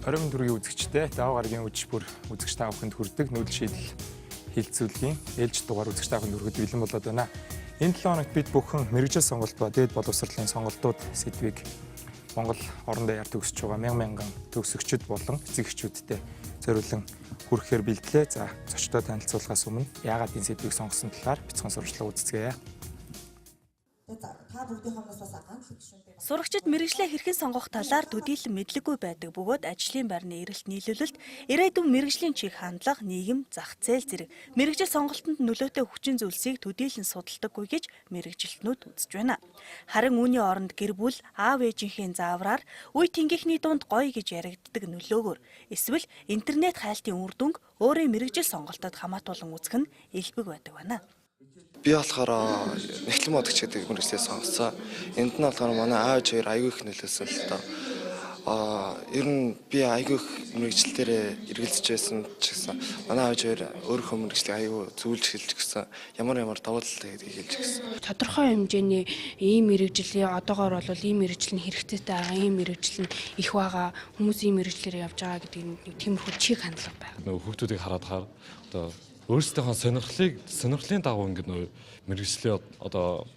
20 төргийн үзэгчтэй даваа гарагийн үжиж бүр үзэгч та бүхэнд хүрдэг нүүдэл шийдэл хилцүүлгийн ээлж дугаар үзэгч та бүхэнд хүргэдэг бэлэн болоод байна. Энэ 7 хоногт бид бүхэн мэргэжил сонголт ба дээд боловсролын сонголтууд сэдвийг Монгол орон даяар төгсөж байгаа мянган төгсөгчд болон эцэг эхчүүдтэй зориулан хүргэхээр бэлдлээ. За зочдоо танилцуулахаас өмнө яагаад энэ сэдвийг сонгосон талаар бяцхан сурвалжлага үздэцгээе. Сурагчид мэргэжлээ хэрхэн сонгох талаар төдийлөн мэдлэггүй байдаг бөгөөд ажлын байрны эрэлт нийлүүлэлт, ирээдүйн мэргэжлийн чиг хандлага, нийгэм, зах зээл зэрэг мэргэжил сонголтод нөлөөтэй хүчин зүйлсийг төдийлөн судалдаггүй гэж мэргэжилтнүүд үзэж байна. Харин үүний оронд гэр бүл, аав ээжийнхээ заавраар үе тэнгийнхний дунд гоё гэж яригддаг нөлөөгөөр эсвэл интернет хайлтын үр дүнг өөрийн мэргэжил сонголтод хамаатуулан үзэх нь элбэг байдаг байна. Би болохоор Эхлэн модогч гэдэг мэргэжлээ сонгосон. Энд нь болохоор манай аав хоёр аягүй их нөлөөсөн л доо. Ер нь би аягүй их мэргэжлэлээр эргэлзэж байсан ч гэсэн манай аав хоёр өөрийнхөө мэргэжлийг аягүй зөвлөж хэлж гисэн. Ямар давуу талтай гэдгийг хэлж гисэн. Тодорхой хэмжээний ийм мэргэжлийн одоогоор бол ийм мэргэжил нь хэрэгцээтэй байгаа, ийм мэргэжил нь их байгаа, хүмүүс ийм мэргэжлээр явж байгаа гэдэг нэг тиймэрхүү чиг хандлага байна. Нөгөө хүүхдүүдийг хараад одоо өөрсдийнхөө сонирхлын дагуу ингээд нөгөө мэргэжлээ одоо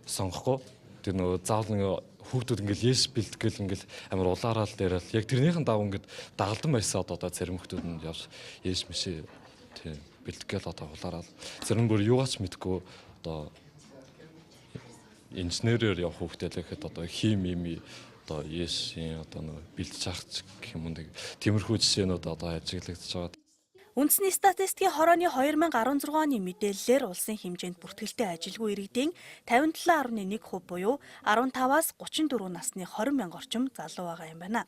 сонгохгүй тэр нөгөө заавал хүүхдүүд ингээд яэс бэлтгэл ингээд амар улаараал дээрэл яг тэрнийхэн дагуу ингээд дагалдан байсан одоо зарим хүүхдүүд нь явж яэс мишээ тийм бэлтгэл одоо улаараал зарим бүр юугаач мэдгүй одоо инженерээр явах хүүхдтэй л гэхэд одоо хими одоо яэсийн одоо нөгөө бэлдэж ахч гэх юм уу тиймэрхүү жишээнүүд одоо ажиглагдаж байгаа. Үндэсний статистикийн хорооны 2016 оны мэдээллээр улсын хэмжээнд бүртгэлтэй ажилгүй иргэдийн 57.1% буюу 15-аас 34 насны 20 мянга орчим залуу байгаа юм байна.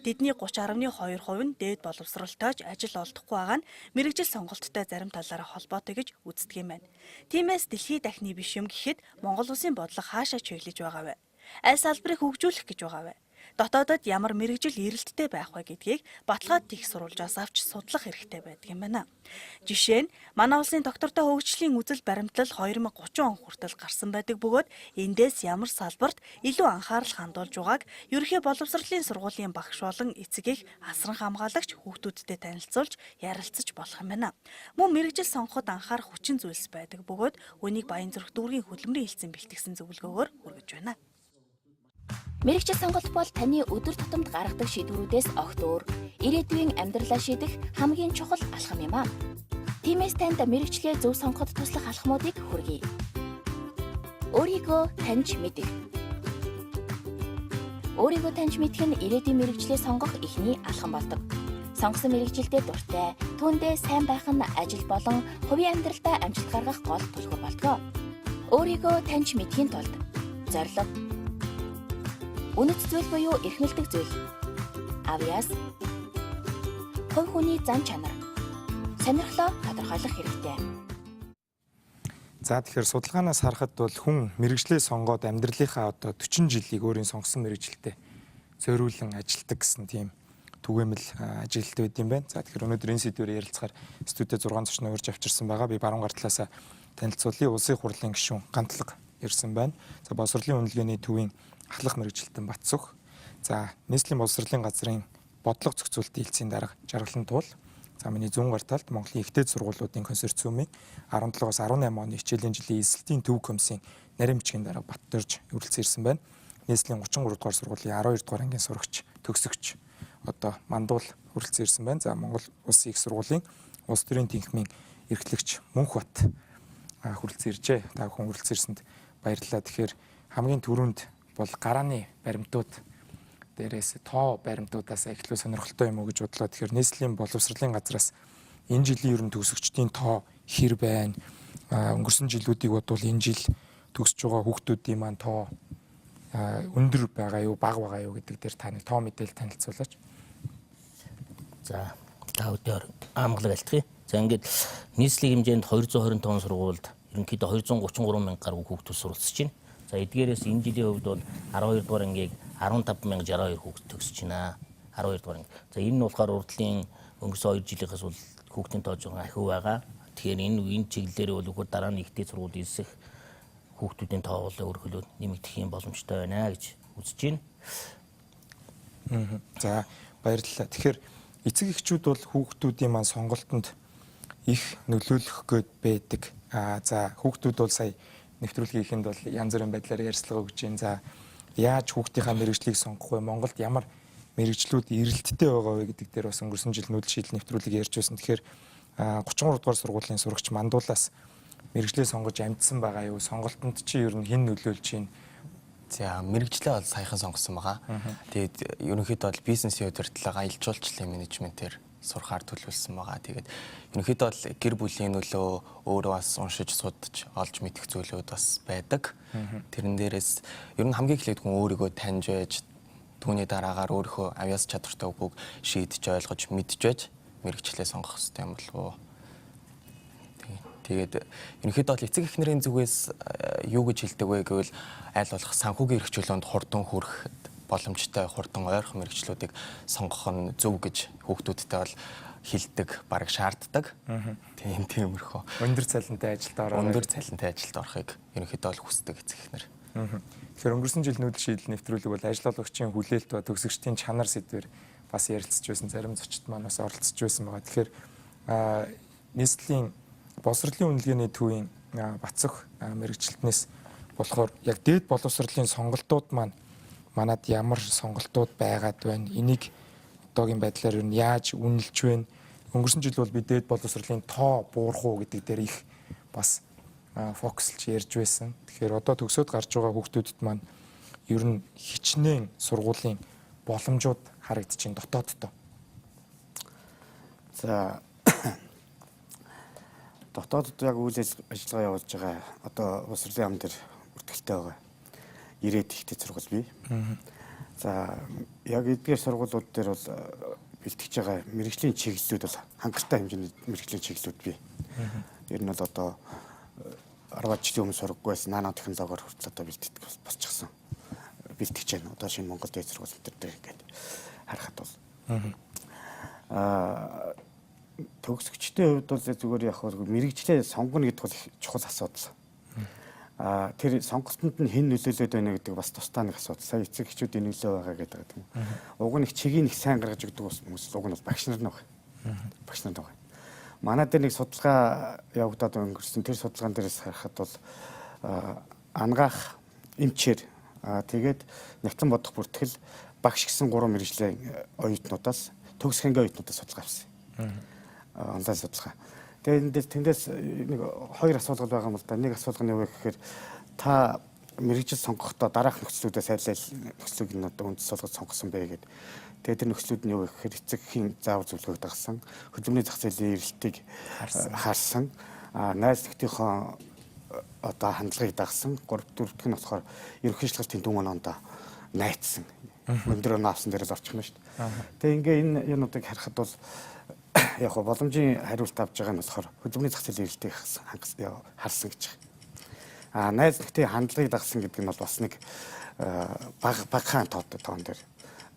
Тэдний 30.2% нь дээд боловсролтойч ажил олдохгүй байгаа нь мэргэжил сонголттой зарим талаараа холбоотой гэж үздэг юм байна. Тиймээс дэлхийд дахны биш юм гэхэд Монгол улсын бодлого хаашаа чиглэж байгаа вэ? Аль салбарыг хөгжүүлэх гэж байгаа вэ? Дотоодод ямар мэргэжил эрэлттэй байх вэ гэдгийг баталгаад их сурвалжаас авч судлах хэрэгтэй байдаг юм байна. Жишээ нь манай улсын доктортой хөгжлийн үзэл баримтлал 2030 он хүртэл гарсан байдаг бөгөөд эндээс ямар салбарт илүү анхаарал хандуулж байгааг ерөнхий боловсролын сургуулийн багш болон эцэг эх асран хамгаалагч хүүхдүүдтэй танилцуулж ярилцаж болох юм байна. Мөн мэргэжил сонгоход анхаарах хүчин зүйлс байдаг бөгөөд үнийг Баянзүрх дүүргийн хөдөлмөрийн хэлтсэн бэлтгэсэн зөвлөгөөгөөр хүргэж байна. Мэргэжил сонголт бол таны өдөр тутамд гаргадаг шийдвэрүүдээс огт өөр. Ирээдүйн амьдралаа шийдэх хамгийн чухал алхам юм аа. Тиймээс танд мэргэжлээ зөв сонгоход туслах алхмуудыг хүргэе. Өөрийгөө таньж мэдэх. Өөрийгөө таньж мэдэх нь ирээдүйн мэргэжлээ сонгох эхний алхам болдог. Сонгосон мэргэжилдээ дуртай, түүндээ сайн байх нь ажил болон хувийн амьдралдаа амжилт гаргах гол түлхүүр болдог. Өөрийгөө таньж мэдэхийн тулд зорилго үнэт зүйл буюу эрхмэлдэг зүйл. Авьяас. Хувь хүний зан чанар. Сонирхлоо тодорхойлох хэрэгтэй. За тэгэхээр судалгаанаас харахад бол хүн мэргэжлээ сонгоод амьдралынхаа одоо 40 жилийг өөрийн сонгосон мэргэжилтэд зориулан ажилтдаг гэсэн тийм түгээмэл ажилт байд юм байна. За тэгэхээр өнөөдөр энэ сэдвээр ярилцахаар студид 6 зочноо урьж авчирсан байгаа. Би баруун гар талаасаа танилцуулъя. Улсын хурлын гишүүн Гантлаг ирсэн байна. За боловсролын үнэлгээний төвийн ахлах мэргэжилтэн Батсүх. За нийслэлийн боловсролын газрын бодлого зохицуулалтын хэлтсийн дарга Жаргалан Туул. За миний зүүн гар талд Монголын ихтэй сургуулиудын консорциумын 17-аас 18 оны хичээлийн жилийн эсэлтийн төв комиссийн нарийн бичгийн дарга Баттөрж үргэлжлэн ирсэн байна. Нийслэлийн 33 дугаар сургуулийн 12 дугаар ангийн сурагч, төгсөгч одоо Мандуул үргэлжлэн ирсэн байна. За Монгол Улсын их сургуулийн улс төрийн тэнхимийн эрхлэгч Мөнхбат хүрэлцэн иржээ. Та бүхэн хүрэлцэн ирсэнд баярлалаа. Тэгэхээр хамгийн түрүүнд бол гарааны баримтууд дээрээс тоо баримтуудаас эхлүү сонирхолтой юм уу гэж бодлоо. Тэгэхээр нийслэлийн боловсролын газраас энэ жилийн ерөн төгсөгчдийн тоо хэр байна? Өнгөрсөн жилүүдийг бодвол энэ жил төгсөж байгаа хүүхдүүдийн маань тоо өндөр байгаа юу, бага байгаа юу гэдэг дээр таны тоо мэдээлэл танилцуулаач. За, та өдөр амгалаг альтгий. За ингээд нийслэлийн хэмжээнд 225 сургуульд ерөнхийдөө 233 мянга гаруй хүүхдүүд суралцж байна. За эдгээрээс энэ жилийн хувьд бол 12 дугаар ангийг 15062 хүүхэд төгсөж байна. 12 дугаар анги. За энэ нь болохоор урдлын өнгөрсөн 2 жилийнхээс бол хүүхдийн тоо жоохон ахиу байгаа. Тэгэхээр энэ чиглэлээр бол өгөр дараа нь ихтэй сургууль эсэх хүүхдүүдийн тоо бол өөрөөр нэмэгдэх юм боломжтой байна гэж үзэж байна. За Баярлалаа. Тэгэхээр эцэг эхчүүд бол хүүхдүүдийн маань сонголтонд их нөлөөлөх гээд байдаг. За хүүхдүүд бол сая нэвтрүүлгийн ихэнд бол янз бүрийн байдлаар ярьцлага өгч जैन. За яаж хүүхдийнхаа мэрэгжлийг сонгох вэ? Монголд ямар мэрэгжлүүд эрэлттэй байгаа вэ гэдэг дээр бас өнгөрсөн жил нүүдэл шийдэл нэвтрүүлгийг ярьж байсан. Тэгэхээр 33 дугаар сургуулийн сурагч Мандуулаас мэрэгжлээ сонгож амжсан байгаа юу? Сонголтонд чи ер нь хэн нөлөөлж чинь? За мэрэгжлээ бол саяхан сонгосон байгаа. Тэгээд ерөнхийдөө бол бизнесийн удирдлага, аялал жуулчлалын менежментээр сурахаар төлөвлөсөн байгаа. Тэгээд ерөнхийдөө бол гэр бүлийн нөлөө өөрөө бас уншиж судалж олж мэдэх зүйлүүд бас байдаг. Тэрэн дээрээс ер нь хамгийн эхлээд хүн өөрийгөө таньж байж түүний дараагаар өөрийнхөө авьяас чадвартай үгүйг шийдэж ойлгож мэдж байж мэрэгчлээ сонгох хэрэгтэй юм болов уу? Тэгээд ерөнхийдөө бол эцэг эхнэрийн зүгээс юу гэж хэлдэг вэ гэвэл аль болох санхүүгийн эрхчлөөнд хурдан хүрэхэд боломжтой хурдан ойрхон мэрэгчлүүдийг сонгох нь зөв гэж хүүхдүүдтэй бол хэлдэг, бараг шаарддаг. Тиймэрхүү. Өндөр цалинтай ажилд орох. Өндөр цалинтай ажилд орохыг ерөнхийдөө бол хүсдэг эцэг эхнэр. Тэгэхээр өнгөрсөн жил нүүдэл шийдэл нэвтрүүлэг бол ажил олгогчийн хүлээлт ба төгсөгчдийн чанар сэдвээр бас ярилцж байсан. Зарим зочид маань бас оролцож байсан байгаа. Тэгэхээр нийслэлийн боловсролын үнэлгээний төвийн Бацөх мэрэгчлэтнээс болохоор яг дээд боловсролын сонголтууд маань манад ямар сонголтууд байгаад байна? Энийг одоогийн байдлаар юу яаж үнэлж байна? Өнгөрсөн жил бол би дээд боловсролын тоо буурах уу гэдэг дээр их бас фокуслж ярьж байсан. Тэгэхээр одоо төгсөөд гарч байгаа хүүхдүүдэд маань ер нь хичнээн сургуулийн боломжууд харагдчихээн дотооддоо. За дотоодд яг үйл ажиллагаа явуулж байгаа одоо боловсролын яам дээр бүртгэлтэй байгаа. 90-д ихтэй сургууль бий. За яг эдгээр сургуулиуд дээр бол бэлтгэж байгаа мэрэгжлийн чиглэлүүд бол хангалттай хэмжээний мэрэгжлийн чиглэлүүд бий. Ер нь бол одоо 10 жилийн өмнө сургаггүй байсан нано технологиор хүртэл одоо бэлтгэдэг болчихсон. Бэлтгэж байна. Одоо шинэ Монгол дээд сургууль дээр ингээд харахад бол төгсөгчдийн хувьд бол зүгээр яг мэрэгчлээ сонгоно гэдэг бол чухал асуудал. Тэр сонголтонд нь хэн нөлөөлөд байна гэдэг бас тусдаа нэг асуудал. Сая эцэг эхчүүдийн нөлөө байгаа гэдэг юм. Уг нь их чигийг их сайн гаргаж өгдөг хүмүүс уг нь бол багш нар нь байна. Багш нар байна. Манай дээр нэг судалгаа явагдаад өнгөрсөн. Тэр судалгаан дээрээс харахад бол ангаах, эмчээр тэгээд нягтлан бодох бүртгэл багш гэсэн 3 мэрэгжлийн оюутнуудаас төгсгөнгийн оюутнуудаас судалгаа авсан. Онлайн судалгаа. Тэгээд тэндээс нэг 2 асуулга байгаа юм л да. Нэг асуулга нь юу вэ гэхээр та мэрэгжил сонгохдоо дараах нөхцлүүдээс аль нөхцлийг нь одоо үндэс солгож сонгосон бэ гэдэг. Тэгээд тэр нөхцлүүд нь юу вэ гэхээр эцэгхийн заавар зөвлөгөөг дагсан, хөдөлмөрийн зах зээлийн эрэлтийг харсан, найз нөхдийнхөө одоо хандлагыг дагсан, 3-4 нь болохоор ерөнхий шалгалтын дүн оноонд найцсан. Өндөр оноо авсан дээрээс орчих нь шүү дээ. Тэгээд ингээ энэ юмнуудыг харахад бол яг гоо боломжийн хариулт авж байгаа нь болохоор хөдөлмөрийн зах зээлийн эрэлтийг харсан гэж байна. Найз нөхдийн хандлагыг дагсан гэдэг нь бол бас нэг багахан тоон дээр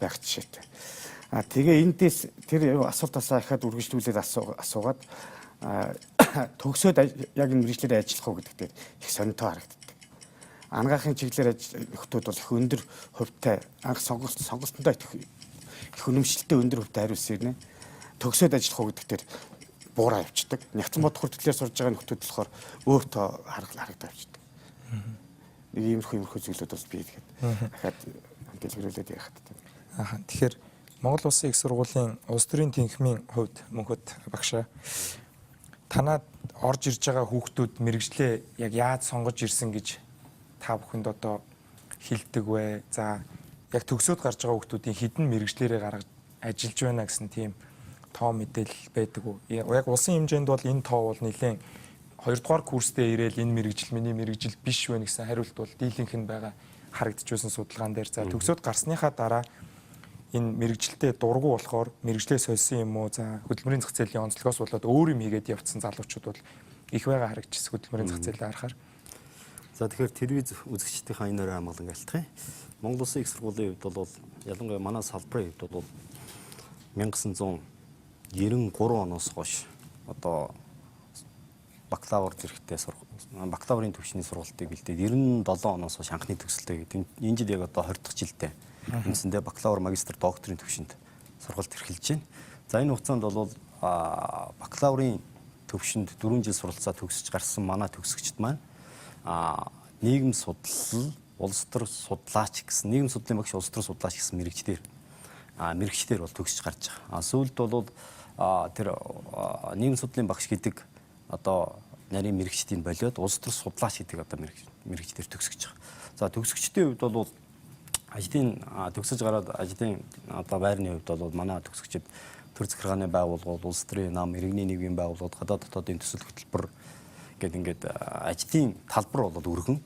байх жишээтэй. Тэгээ эндээс тэр асуултаасаа ихад үргэлжлүүлээд асуугаад төгсөөд яг энэ мэргэжлээр ажиллах уу гэдэг дээр их сонирхол харагддаг. Ангаахын чиглэлээр нөхдүүд бол их өндөр хувьтай анх сонголтондоо их үнэмшилтэй өндөр хувьтай хариулсан юм. Төгсөөд ажиллах уу гэдэг дээр буураа явчихдаг. Нягтлан бодох хүртэлээр сурж байгаа нөхдүүд болохоор өөртөө харагдаад явчихдаг. Нэг иймэрхүү зүйлүүд бас бий гэдэг. Дахиад дэлгэрүүлээд ярих хэрэгтэй. Тэгэхээр Монгол Улсын их сургуулийн улс төрийн тэнхимийн хувьд мөнхөд багшаа танаад орж ирж байгаа хүүхдүүд мэрэгжлээ яг яаж сонгож ирсэн гэж та бүхэнд одоо хэлдэг вэ? За яг төгсөөд гарч байгаа хүүхдүүдийн хідэн мэрэгжлээрээ гаргаж ажиллаж байна гэсэн тийм тоо мэдээлэл байдаг уу? Яг улсын хэмжээнд бол энэ тоо бол нэлээд 2 дугаар курстэй ирээл энэ мэрэгжил миний мэрэгжил биш вэ гэсэн хариулт бол дийлэнх нь байгаа харагдж байсан судалгаан дээр. За төгсөөд гарсныхаа дараа энэ мэрэгжилтэд дургу болохоор мэрэгжлээ сольсон юм уу? За хөдөлмөрийн зах зээлийн онцлогоос болоод өөр юм хийгээд явцсан залуучууд бол их байгаа харагдчихсан хөдөлмөрийн зах зээлээ харахаар. За тэгэхээр телевиз үзэгчдийнхээ энэ өрөө хамгаалан альтгая. Монгол Улсын их сургуулийн хувьд бол ялангуяа манай салбарын хувьд бол 1993 оноос хойш одоо бакалавр зэрэгтэй бакалаврын төвчний сургалтыг бэлдээд 97 оноос хойш анхны төгсөлтэй гэдэг. Энэ жил яг одоо 20 дахь жилдээ. Үндсэндээ бакалавр, магистр, докторийн төвшөнд сургалт эрхэлж байна. За энэ хугацаанд бол бакалаврын төвшөнд 4 жил суралцаа төгсөж гарсан манай төгсөгчд маань нийгэм судлал, улс төр судлаач гэсэн нийгэм судлалын багш, улс төр судлаач гэсэн мэрэгчдэр бол төгсөж гарч байгаа. Сүүлд бол тэр нийгэм судлалын багш гэдэг одоо нарийн мэрэгчдийн болоод улс төр судлаач гэдэг одоо мэрэгчдэр төгсөж байгаа. За төгсөгчдийн хувьд бол ажлын төгсөж гараад ажлын одоо байрны хувьд бол манай төгсөгчд төр захиргааны байгууллагууд, улс төрийн нам, иргэний нийгмийн байгууллагууд, гадаад дотоодын төсөл хөтөлбөр гэдэг ингээд ажлын талбар бол өргөн.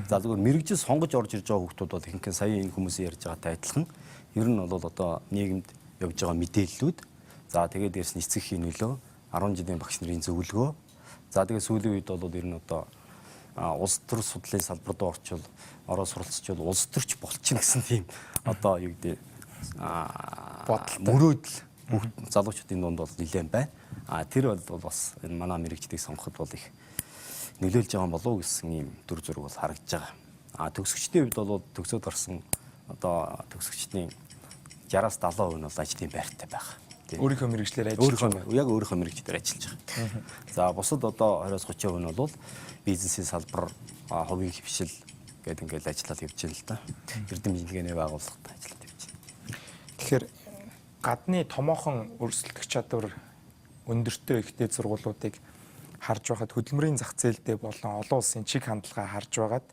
За зөвхөн мэрэгжил сонгож орж ирж байгаа хүмүүс бол ихэнх сая энэ хүмүүсийн ярьж байгаатай адилхан. Ер нь бол одоо нийгэмд явж байгаа мэдээллүүд. За тэгээд дээрс нь эцэгхийн нөлөө, 10 жилийн багш нарын зөвлөгөө. За тэгээд сүүлийн үед бол ер нь одоо улс төр судлалын салбарт ороод суралцчихвал улс төрч болчихно гэсэн тийм одоо юу гэдэг мөрөөдөл бүх залуучуудын дунд бол нэлээд байна. Тэр бол бас энэ манай мэрэгчдийг сонгоход бол их нөлөөлж байгаа болов уу гэсэн ийм дүр зураг бол харагдаж байгаа. Төгсөгчдийн хувьд бол төгсөөд гарсан одоо төгсөгчдийн 60-аас 70% нь бол ажлын байртай байгаа. Өөрийнхөө мэрэгчлэр ажиллаж байгаа. Яг өөрийнхөө мэрэгчлэр ажиллаж байгаа. За бусад одоо 20-30% нь бол бизнесийн салбар, хувийн хвшил гэдэг ингээд ажиллаад явж байна л да. Эрдэм шинжилгээний байгууллагад ажиллаад явж байна. Тэгэхээр гадны томоохон өрсөлдөх чадвар өндөртэй ихтэй сургуулиудыг харж байхад хөдөлмөрийн зах зээлдээ болон олон улсын чиг хандлагаа харж байгаад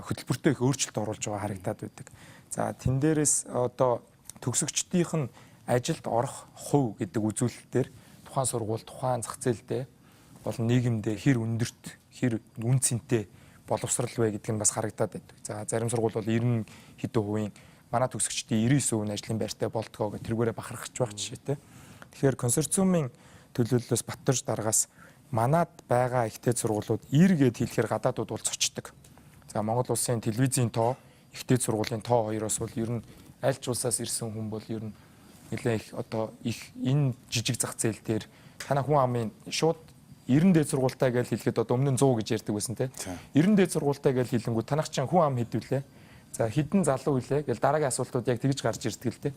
хөтөлбөртөө их өөрчлөлт оруулж байгаа харагдаад байдаг. За тэн дээрээс одоо төгсөгчдийнх нь ажилд орох хувь гэдэг үзүүлэлтээр тухайн сургууль, тухайн зах зээлдээ болон нийгэмдээ хэр өндөрт, хэр үн цэнтэй боловсрал вэ гэдэг нь бас харагдаад байдаг. За зарим сургууль бол 90 хэдэн хувийн манай төгсөгчдийн 99% нь ажлын байртай болтгоо гэх тэргүүрээ бахархаж байх жишээтэй. Тэгэхээр консорциумын төлөөллөөс батторж дараагаас манад байгаа ихтэй сургуулиуд эргээд хэлэхээр гадаадууд бол цочдөг. За Монгол улсын телевизийн тоо, ихтэй сургуулийн тоо хоёроос бол ер нь аль ч улсаас ирсэн хүн бол ер нь нэлээ их одоо их энэ жижиг зах зээл дээр танай хүн амын шууд 90 дээд сургуультай гэж хэлэхэд одоо өмнө нь 100 гэж ярьдаг байсан те. 90 дээд сургуультай гэж хэлэнгүүт танах чинь хүн ам хэдвүлээ. За хідэн залуу үлээ гэл дараагийн асуултууд яг тэгж гарч ирдэг л те.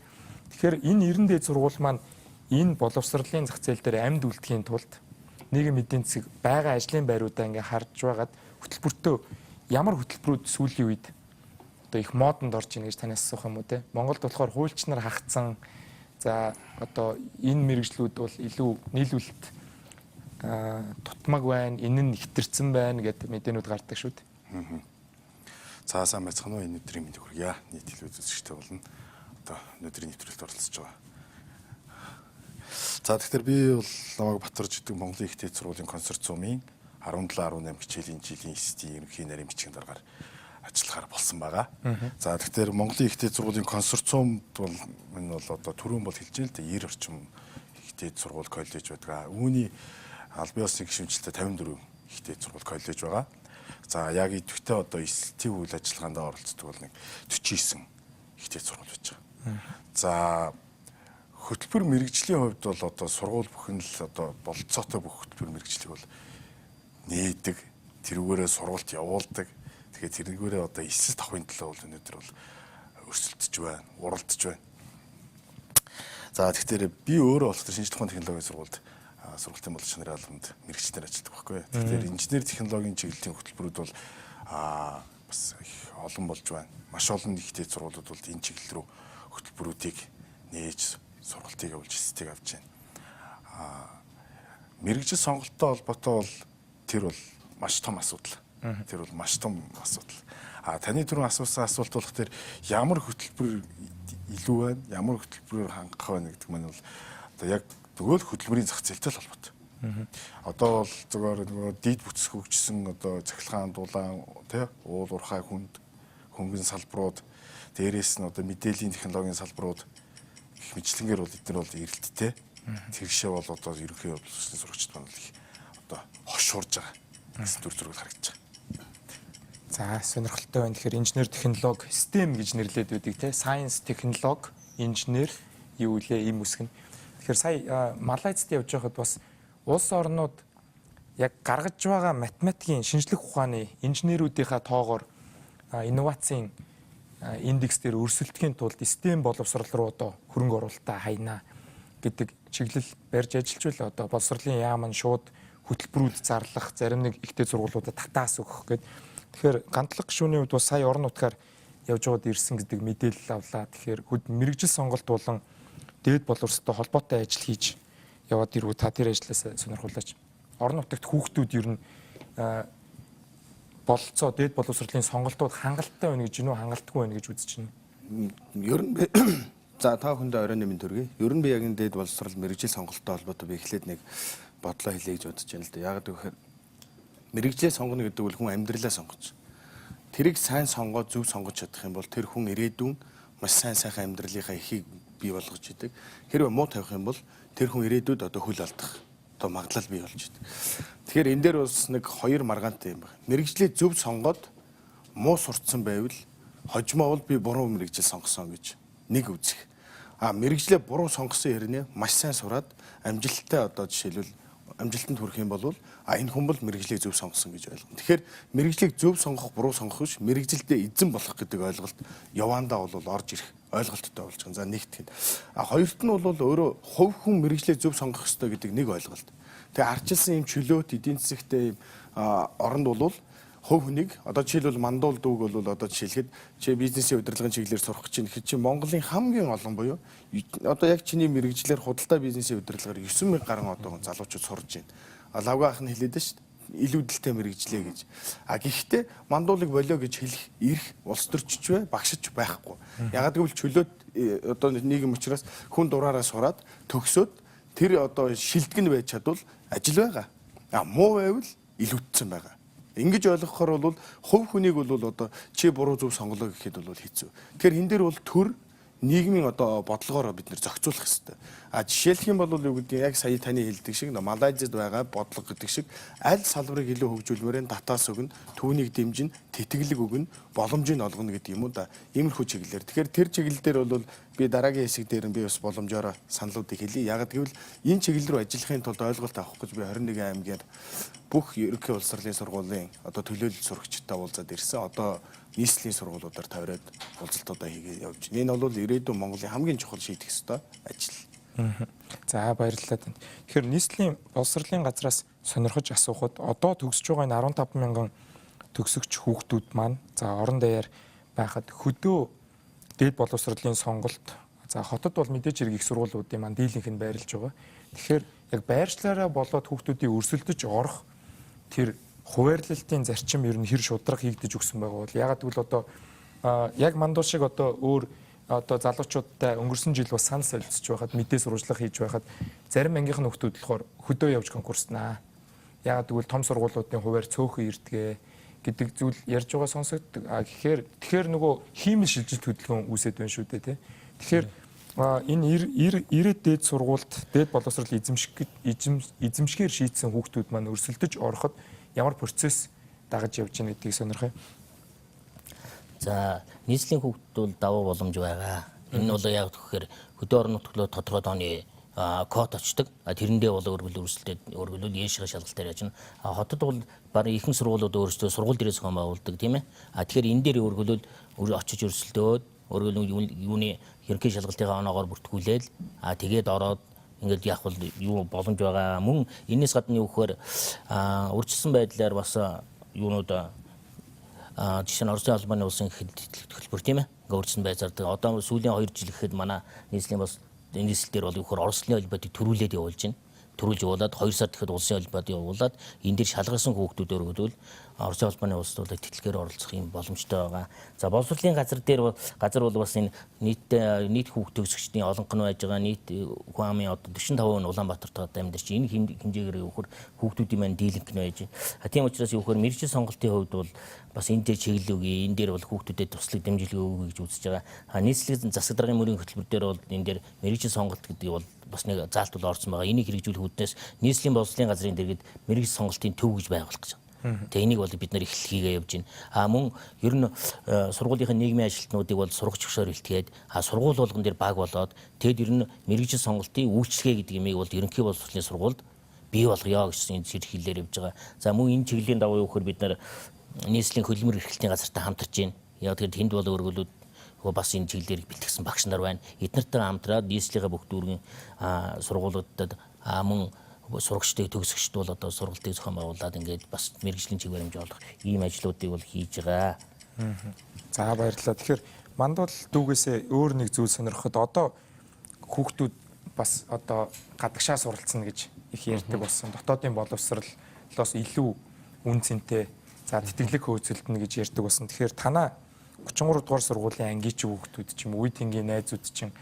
Тэгэхээр энэ 90 дээд сургууль маань энэ боловсролын зах зээл дээр амьд үлдэхийн тулд нийгэм эдийн засаг байгаа ажлын байруудаа ингээ харж байгаад хөтөлбөртөө ямар хөтөлбөрүүд сүүлийн үед одоо их модонд орж ийн гэж танаас асуух юм уу те. Монголд болохоор хуульчнаар хагцсан. За одоо энэ мэрэгжлүүд бол илүү нийлүүлэлт тутмаг байна, энэ нь ихтэрсэн байна гэдэг мэдээнүүд гардаг шүү дээ. За сайн байцгаана уу, энэ өдрийн мэндийг хүргье. Нийт илүү үзэгчтэй болно. Одоо өнөөдрийн нэвтрүүлэлд оролцож байгаа. За тэгэхээр би бол намайг Батөрж гэдэг Монголын ихтэй сургуулийн консорциумын 17-18 хичээлийн жилийн эсдийн ерөнхий нарийн бичгийн дараагаар ажиллахаар болсон байгаа. За тэгэхээр Монголын ихтэй сургуулийн консорциумд бол энэ бол одоо түрүүн бол хэлж байгаа л да 90 орчим ихтэй сургууль коллеж байдаг. Үүний аль бие усны гишүүнчлэлтэй 54 ихтэй сургууль коллеж байгаа. За яг идэвхтэй одоо эсэлтийн үйл ажиллагаанд оролцдог бол нэг 49 ихтэй сургууль байж байгаа. За хөтөлбөр мэрэгжлийн хувьд бол одоо сургууль бүхэн л одоо болцоотой бүх хөтөлбөр мэрэгжлийг бол нээдэг, тэрүүгээрээ сургуульд явуулдаг. Тэгэхээр тэрүүгээрээ одоо эсэлт авахын төлөө бол өнөөдөр бол өрсөлдөж байна, уралдаж байна. За тэгэхээр би өөрөө болохоор шинжлэх ухааны технологийн сургуульд сургалтын боловч нарын албанд мэрэгчлэр ажилладаг байхгүй. Тэгэхээр инженер технологийн чиглэлийн хөтөлбөрүүд бол бас их олон болж байна. Маш олон ихтэй сургуулиуд бол энэ чиглэл рүү хөтөлбөрүүдийг нээж сургалтыг явуулж эсэлтийг авч байна. Мэргэжил сонголттой холбоотой бол тэр бол маш том асуудал. Тэр бол маш том асуудал. Таны түрүүн асуусан асуулт болох тэр ямар хөтөлбөр илүү байна, ямар хөтөлбөрөөр хангах байна гэдэг маань бол одоо яг нөгөө хөтөлбөрийн зах зээлтэй л холбоотой. Одоо бол зөвхөн нөгөө дид бүтц хөгжсөн одоо цахилгаан дулаан тий уул уурхай хөнгөн салбарууд дээрээс нь одоо мэдээллийн технологийн салбарууд их мэдлэнгээр бол эдгээр бол эрэлттэй. Тэгшээ бол одоо ерөнхий боловсролын сурагчид маань л их одоо хошуурж байгаа гэсэн төр зураг харагдаж байгаа. За сонирхолтой байна. Тэгэхээр инженер технологи, STEM гэж нэрлэдэг байдаг те. Science, технологи, инженер юу үлээ ийм үсгэн. Тэгэхээр сая Малайзд явж байхад бас улс орнууд яг гаргаж байгаа математикийн шинжлэх ухааны инженерүүдийнхаа тоогоор инновацийн индекс дээр өрсөлдөхийн тулд STEM боловсрол руу одоо хөрөнгө оруулалтаа хаянаа гэдэг чиглэл барьж ажиллаж байл одоо боловсролын яам нь шууд хөтөлбөрүүд зарлах, зарим нэг ихтэй сургуулиудад татаас өгөх гэдэг. Тэгэхээр гантлаг гишүүний хувьд бас сая орон нутгаар явж байгаад ирсэн гэдэг мэдээлэл авлаа. Тэгэхээр мэрэгжил сонголт болон дээд боловсролтой холбоотой ажил хийж яваад ирвэл та тэр ажлаас сонирхуулаач. Орон нутагт хүүхдүүд ер нь бололцоо дээд боловсролын сонголтууд хангалттай байна гэж юу хангалтгүй байна гэж үзэж байна. Ер нь за та бүхэндээ оройн нэмэн төргий. Ер нь би яг энэ дээд боловсрол мэрэгжил сонголттой холбоотой би эхлээд нэг бодлоо хэлье гэж бодож байна л да. Яг гэвэл мэрэгжлээ сонгоно гэдэг бол хүн амьдралаа сонгож. Тэрийг сайн сонгоод зөв сонгож чадах юм бол тэр хүн ирээдүйн маш сайхан амьдралынхаа эхийг бий болгож идэг. Хэрвээ муу тавих юм бол тэр хүн ирээдүйд одоо хөл алдах одоо магадлал бий болж идэг. Тэгэхээр энэ дээр бас нэг хоёр маргаантай юм байна. Мэрэгжлээ зөв сонгоод муу сурцсан байвал хожимоо бол би буруу мэрэгжил сонгосон гэж нэг үзэх. Мэрэгжлээ буруу сонгосон хэрнээ маш сайн сураад амжилттай одоо жишээлбэл амжилтанд хүрэх юм бол энэ хүн бол мэрэгжлийг зөв сонгосон гэж ойлгоно. Тэгэхээр мэрэгжлийг зөв сонгох, буруу сонгох биш, мэрэгжилдээ эзэн болох гэдэг ойлголт явандаа бол орж ирэх ойлголттой болж байгаа. За нэгтгэн. Хоёрт нь бол өөрөө хувь хүн мэрэгжлээ зөв сонгох ёстой гэдэг нэг ойлголт. Тэгээ арчилсан юм чөлөөт эдийн засагтай оронд бол хувь хүнийг одоо жишээлбэл мандуул дүүг бол одоо жишээлхэд чи бизнесийн удирдлагын чиглэлээр сурах гэж байна. Чи Монголын хамгийн олон буюу одоо яг чиний мэрэгжлэр худалдаа бизнесийн удирдлагаар 9,000 гаруй одоо залуучууд сурж байна. Лавга ах нь хэлээд шүү дээ. Илүүдэлтэй мэрэгжлээ гэж. Гэхдээ мандуулыг болио гэж хэлэх эрх улс төрчч бай, багшиж байхгүй. Ягаад гэвэл чөлөөт одоо нийгэм учраас хүн дураараа сураад төгсөөд тэр одоо шилдэг нь байж чадвал ажил байгаа. Муу байвал илүүдсэн байгаа. Ингэж ойлгохоор бол хувь хүнийг бол одоо чи буруу зөв сонголоо гэхэд бол хэцүү. Тэгэхээр энэ дээр бол төр нийгмийн одоо бодлогоор бид нэр зохицуулах хэрэгтэй. Жишээлх юм бол юу гэдэг яг сая таны хэлдэг шиг Малайзад байгаа бодлого гэдэг шиг аль салбарыг илүү хөгжүүлмээрэн татаас өгнө, түүнийг дэмжин, тэтгэлэг өгнө, боломжийг олгоно гэдэг юм уу да. Иймэрхүү чиглэлээр. Тэгэхээр тэр чиглэл дээр бол би дараагийн хэсэг дээр нь би бас боломжоор саналуудыг хэлье. Яг гэвэл энэ чиглэл рүү ажиллахын тулд ойлголт авах гэж би 21 аймгийн бүх ерөнхий улс төрлийн сургуулийн одоо төлөөлөл сурагчтай уулзаад ирсэн. Одоо нийслэлийн сургуулиудаар тавираад уулзалтуудаа хийгээ явж байна. Энэ бол ирээдүйн Монголын хамгийн чухал шийдэх ёстой ажил. За баярлалаа танд. Тэгэхээр нийслэлийн боловсролын газраас сонирхож асуухад одоо төгсөж байгаа энэ 15 мянган төгсөгч хүүхдүүд маань за орон даяар байхад хөдөө дээд боловсролын сонголт за хотод бол мэдээж хэрэг их сургуулиудын маань дийлэнх нь байрлаж байгаа. Тэгэхээр яг байршлаараа болоод хүүхдүүдийг өрсөлдөж орох тэр хуваарлалтын зарчим ер нь хэр шударга хийгдэж өгсөн байгаа бол ягаад гэвэл одоо яг мандуул шиг одоо өөр одоо залуучуудтай өнгөрсөн жил бас санал солилцож байхад мэдээ сурвалжлага хийж байхад зарим ангийнхан хүүхдүүд болохоор хөдөө явж конкурснаа. Ягаад гэвэл том сургуулиудын хуваар цөөхөн ирдгээ гэдэг зүйл ярьж байгаа сонсогддог. Тэгэхээр нөгөө хиймэл шилжилт хөдөлгөөн үүсэт байна шүү дээ тий. Тэгэхээр энэ ирээд дээд сургуульд дээд боловсрол эзэмшгээр шийдсэн хүүхдүүд маань өрсөлдөж ороход ямар процесс дагаж явж байгаа гэдгийг сонирхъя. За нийслэлийн хүүхдүүд бол даваа боломж байгаа. Энэ нь бол яг тэгэхээр хөдөө орон нутглоо тодорхой тооны код очдог. Тэрэндээ бол өргөлөөл яшгаа шалгалтаар яаж нь хотод бол бараг ихэнх сургуулиуд өөрсдөө сургууль дээрээ зохион байгуулдаг тийм ээ. Тэгэхээр энэ дээр өргөлөөл очиж өрсөлдөөд юуны ерөнхий шалгалтынхаа оноогоор бүртгүүлээл тэгээд ороод ингээд явах бол юу боломж байгаа. Мөн энэс гадна юу гэхээр урьдчилсан байдлаар бас юунууд жишээ нь Оросын албаны улсын хөтөлбөр тийм ээ. Ингээд урьдчилсан байцаардаг. Одоо сүүлийн 2 жил гэхэд манай нийслэлийн бас энэ нийслэл дээр бол юу гэхээр Оросын албадыг төрүүлээд явуулж байна. Төрүүлж явуулаад 2 сар гэхэд улсын албад явуулаад энэ дээр шалгарсан хүүхдүүд өргөдөл Оросын албаны улсад бол тэтгэлгээр оролцох юм боломжтой байгаа. За боловсролын газар дээр газар бол бас энэ нийт хүүхд төгсөгчдийн олонх нь байж байгаа нийт хүн амын одоо 45% нь Улаанбаатарт амьдарч энэ хэмжээгээр юу гэхээр хүүхдүүдийн маань дийлэнх нь байж байна. Тийм учраас юу гэхээр мэргэжил сонголтын хувьд бол бас энэ дээр чиглэл өгье. Энэ дээр бол хүүхдүүдэд туслах дэмжлэг өгье гэж үзэж байгаа. Нийслэлийн засаг даргын мөрийн хөтөлбөр дээр бол энэ дээр мэргэжил сонголт гэдэг бол бас нэг заалт бол орсон байгаа. Энийг хэрэгжүүлэх үүднээс нийслэлийн боловсролын газрын дэргэд мэргэжил сонголтын төв гэж байгуулах гэж байна. Тэгээ энийг бол бид нар эхлэл хийгээ явж байна. Мөн ер нь сургуулийнхын нийгмийн ажилтнуудыг бол сургач өгшөөр илтгээд сургууль болгон дээр баг болоод тэгэд ер нь мэргэжил сонголтын үйлчлэгээ гэдэг юмыг бол ерөнхий боловсролын сургуульд бий болгоё гэсэн зэрэглэлээр явж байгаа. За мөн энэ чиглэлийн дагуу юу гэхээр бид нар нийслэлийн хөдөлмөр эрхлэлтийн газартай хамтарч байна. Яг тэгэхээр тэнд бол өргөлүүд бас энэ чиглэлээр бэлтгэсэн багш нар байна. Эднэртэй хамтраад нийслэлийн бүх дүүргийн сургуулиудад мөн сурагчдыг төгсөгчд бол одоо сургалтыг зохион байгуулад ингээд бас мэрэгжлийн чиглэл хэмжээ олох ийм ажлуудыг бол хийж байгаа. За баярлалаа. Тэгэхээр мандуул дүүгээсээ өөр нэг зүйл сонирхоход одоо хүүхдүүд бас одоо гадагшаа суралцсан гэж их ярьдаг болсон. Дотоодын боловсролоос илүү үн цэнтэй за тэтгэлэг хөөцөлдөнө гэж ярьдаг болсон. Тэгэхээр танаа 33 дугаар сургуулийн ангичийн хүүхдүүд ч юм уу үе тэнгийн найзууд чинь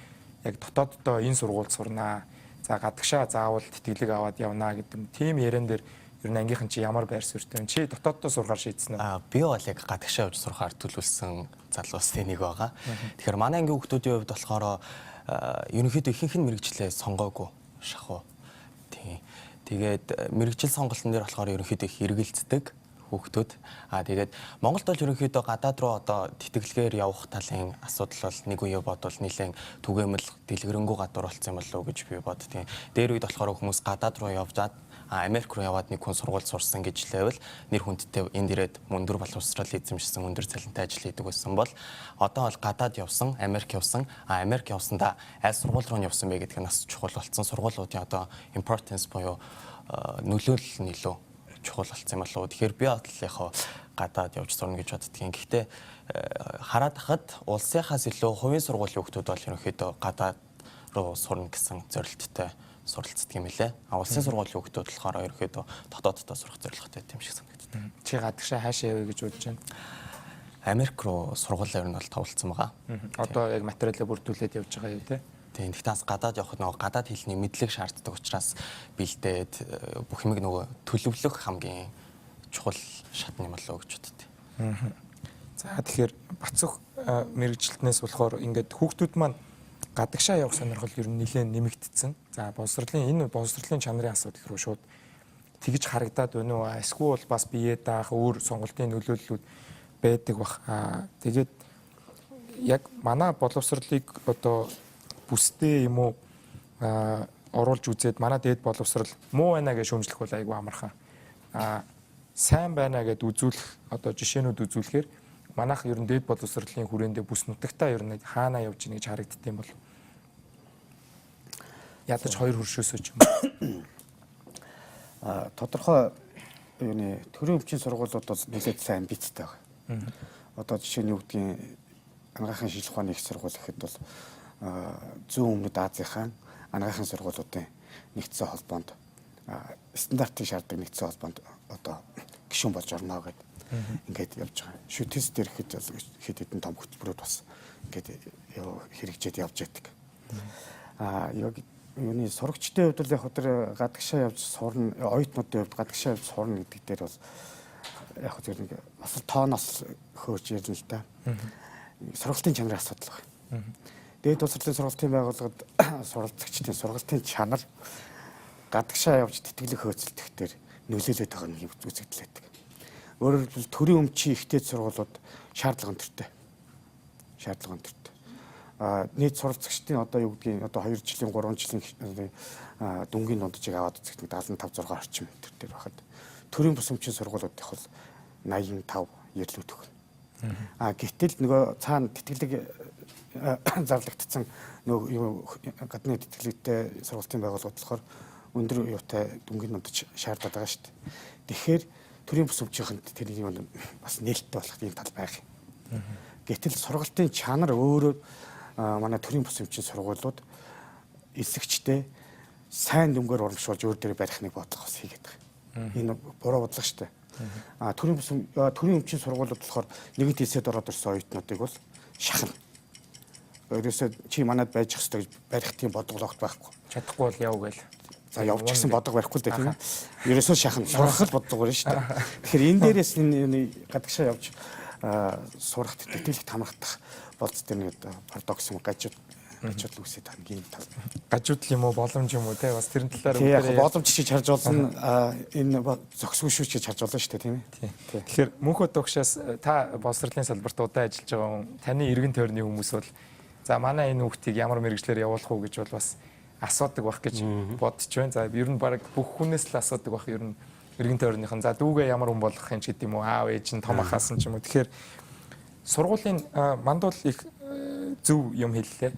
яг дотооддоо энэ сургуульд сурнаа. За гадагшаа заавал тэтгэлэг аваад явнаа гэдэг тийм яриан дээр ер нь ангийнхан чи ямар байр суурьтай вэ? Чи дотооддоо сурахаар шийдсэн үү? Би бол яг гадагшаа явж сурахаар төлөвлөсөн залуусны нэг байгаа. Тэгэхээр манай ангийн хүүхдүүдийн хувьд болохоор ерөнхийдөө ихэнх нь мэрэгчлээ сонгоогүй шахуу. Тэгээд мэрэгжил сонголтын дээр болохоор ерөнхийдөө их эргэлздэг хүүхдүүд. Тэгээд Монголд бол ерөнхийдөө гадаад руу одоо тэтгэлгээр явах талын асуудал бол нэг үе бодвол нэлээд түгээмэл дэлгэрэнгүй гадуур болсон юм болов уу гэж би боддгийн. Дээр үед болохоор хүмүүс гадаад руу явжаад Америк руу яваад нэг хүн сургууль сурсан гэж лээвэл нэр хүндтэй энд ирээд өндөр боловсрол эзэмшсэн өндөр цалинтай ажил хийдэг байсан бол одоо бол гадаад явсан, Америк явсан, Америк явсандаа аль сургууль руу явсан бэ гэдэг нь бас чухал болсон. Сургуулиудын одоо importance буюу нөлөөлөл нь илүү чухал болсон юм болов уу. Тэгэхээр би бол яг гадаад явж сурна гэж боддгийн. Гэхдээ хараад хахад улсынхаас илүү хувийн сургуулийн хүүхдүүд бол ерөнхийдөө гадаад руу сурна гэсэн зорилттой суралцдаг юм лээ. Улсын сургуулийн хүүхдүүд болохоор ерөөхдөө дотооддоо сурах зорилготой юм шиг санагддаг. Чи гадагшаа хаашаа явъя гэж бодож байна? Америк руу сургуулиар нь бол товлцсон байгаа. Одоо яг материалаа бүрдүүлээд явж байгаа юу те? Тийм. Гэхдээ гадаад явахд нөгөө гадаад хэлний мэдлэг шаарддаг учраас бэлдээд бүх юмыг нөгөө төлөвлөх хамгийн чухал шатны юм болоо гэж боддог. За тэгэхээр Бацөх мэрэгчлэнээс болохоор ингээд хүүхдүүд маань гадагшаа явах сонирхол ер нь нэлээд нэмэгдсэн. За боловсролын чанарын асуудал руу шууд тэгж харагдаад байна уу? Эсвэл бас бие даах өөр сонголтын нөлөөллүүд байдаг бах. Тэгээд яг манай боловсролыг одоо бүстэй юм уу оруулж үзээд манай дээд боловсрол муу байна гэж шүүмжлэх бол айгүй амархан. Сайн байна гэд үзүүлэх одоо жишээнүүд үзүүлэхээр манайх ер нь дээд боловсролын хүрээндээ бүс нутагтаа ер нь хаанаа явж ийн гэж харагддаг юм бол ядаж хоёр хөршөөсөө ч юм. Тодорхой юуны төрийн өвчин сургуулиудаас нэлээд сайн амбицтай байгаа. Одоо жишээний үүдгийн анагаахын шинжилгээ ухааны их сургууль гэхэд бол зүүн өмнөд Азийнхаа анагаахын сургуулиудын нэгдсэн холбоонд стандартыг шаарддаг нэгдсэн холбоонд одоо гишүүн болж орно гэдэг ингээд явж байгаа. Шүтэс дээр хэд хэдэн том хөтөлбөрүүд бас ингээд хэрэгжээд явж байдаг. Яг юуны сурагчдын хувьд л яг тэр гадагшаа явж сурна, оюутнуудын хувьд гадагшаа явж сурна гэдэг дээр бол яг тэр нэг бас тооноос хөөж ярина л да. Сургалтын чанарын асуудал байна. Дээд боловсролын сургалтын байгууллагад суралцагчдын сургалтын чанар гадагшаа явж тэтгэлэг хөөцөлдөх дээр нөлөөлөд байгаа нэг үзэгдэл байдаг. Өөрөөр хэлбэл төрийн өмчийн ихтэй сургуулиуд шаардлага өнтертэй. Нийт суралцагчдын одоо юу гэдгийг одоо 2 жилийн 3 жилийн дүнгийн дунджийг аваад үзэхэд 75 6 орчим метр дээр байхад төрийн бус өмчийн сургуулиудын бол 85 ирлүүд өгнө. Гэтэл нөгөө цаана тэтгэлэг зарлагдсан нөгөө гадны тэтгэлэгтэй сургалтын байгууллагууд болохоор өндөр юутай дүнгийн дундаж шаардаад байгаа шүү дээ. Тэгэхээр төрийн бус өмчийнхэнд тэр юм бас нээлттэй болох юм тал байх юм. Гэтэл сургалтын чанар өөрөө манай төрийн бус өмчийн сургуулиуд эсэгчтэй сайн дүнгээр урамшуулж өөр дээрээ барих нэг бодлого бас хийгээд байгаа. Энэ буруу бодлого шүү дээ. Төрийн өмчийн сургуулиуд болохоор нэгэн хэлсэд ороод ирсэн оюутнуудыг бол шахна. Өөрөөсөө чи манад байж ах хэрэгтэй гэж барих тийм бодлого огт байхгүй. Чадахгүй бол яв гээл. За явж гисэн бодлого барихгүй л дээ тийм ээ. Ерөөсөө шахна. Сурах л бодлого байна шүү дээ. Тэгэхээр энэ дээрээс энэ гадагшаа явж сурах тэтгэлэгт хамрагдах болц тэр нэг парадокс юм гажууд үүсээд хамгийн тал. Гажууд юм уу боломж юм уу те бас тэрэн талаар яг боломж чиж харж болно энэ зөксгүй шүү чиж харж болно шүү дээ тийм ээ. Тэгэхээр мөнхөд тогшоос та боловсролын салбарт удаа ажиллаж байгаа хүн таны эргэн тойрны хүмүүс бол за манай энэ хүүхдийг ямар мэрэгчлэр явуулах уу гэж бол бас асуудаг байх гэж бодож байна. За ер нь баг бүх хүнээс л асуудаг байх ер нь эргэн тойрныхан за дүүгээ ямар хүн болгох юм ч гэдэм үү аав ээж нь том ахаас нь ч юм уу. Тэгэхээр сургуулийн мандуул их зөв юм хэллээ.